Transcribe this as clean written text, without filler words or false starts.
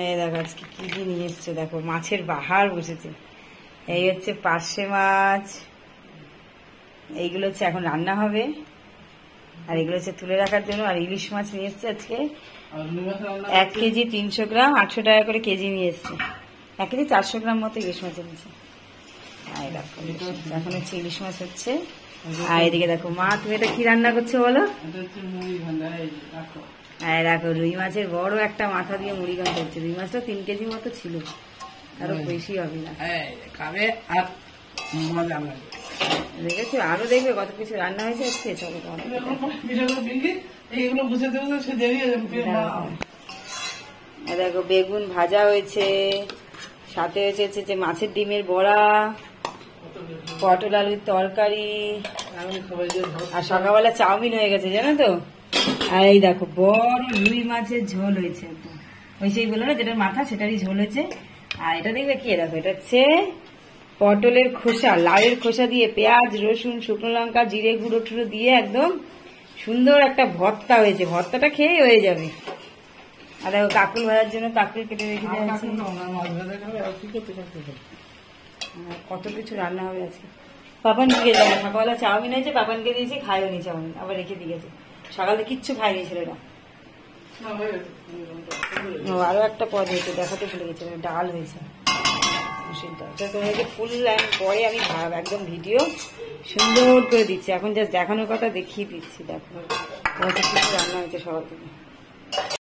এই দেখো আজকে কি কি নিয়ে এসছে, দেখো মাছের বাহার বসেছে। এই হচ্ছে পার্শে মাছ, এইগুলো হচ্ছে এখন রান্না হবে, আর এগুলো হচ্ছে তুলে রাখার জন্য। আর ইলিশ মাছ নিয়ে এসছে আজকে 1 কেজি 300 গ্রাম, 800 টাকা করে কেজি নিয়ে এসছে। 1 কেজি 400 গ্রাম মতো ইলিশ মাছ এনেছে। আর দেখো এখন হচ্ছে ইলিশ মাছ হচ্ছে। আর এদিকে দেখো মা, তুমি এটা কি রান্না করছো বলো? আর দেখো রুই মাছের বড় একটা মাথা দিয়ে মুড়ি ঘন্ট হচ্ছে। রুই মাছটা 3 কেজি মতো ছিল, আরো বেশি হবে না। দেখেছো, আরো দেখবে কত কিছু রান্না হয়েছে আজকে। চলো দেখো বেগুন ভাজা হয়েছে, সাথে হয়েছে যে মাছের ডিমের বড়া, পটল আলুর তরকারি, আর সকালবেলা চাউমিন হয়ে গেছে জানো তো। আর এই দেখো বড় রুই মাছের ঝোল হয়েছে, ওই সেই বললো না যেটার মাথা সেটারই ঝোল হয়েছে। আর এটা দেখবে কি, দেখো এটা হচ্ছে পটলের খোসা, লাউয়ের খোসা দিয়ে পেঁয়াজ রসুন শুকনো লঙ্কা জিরে গুঁড়ো টুড়ো দিয়ে একদম সুন্দর একটা ভর্তা হয়েছে। ভর্তাটা খেয়ে হয়ে যাবে। আর দেখো কাকুল ভাজার জন্য কাকুল কেটে রেখে দেওয়া আছে। কত কিছু রান্না হবে আজকে। পাপান দিকে যাবে, সকালবেলা চাউমিন হয়েছে, পাপানকে দিয়েছি, খায়ও নি চাউমিন, আবার রেখে দিয়েছে। সকালে কিচ্ছু খায়নি ছেলেরা। আরো একটা পদ হয়েছে, দেখাতে ভুলে গেছে, ডাল হয়েছে, তোমাদেরকে ফুল লাইন পরে আমি একদম ভিডিও সুন্দর করে দিচ্ছি। এখন জাস্ট দেখানোর কথা দেখিয়ে দিচ্ছি। দেখো কিছু রান্না হয়েছে সবার থেকে।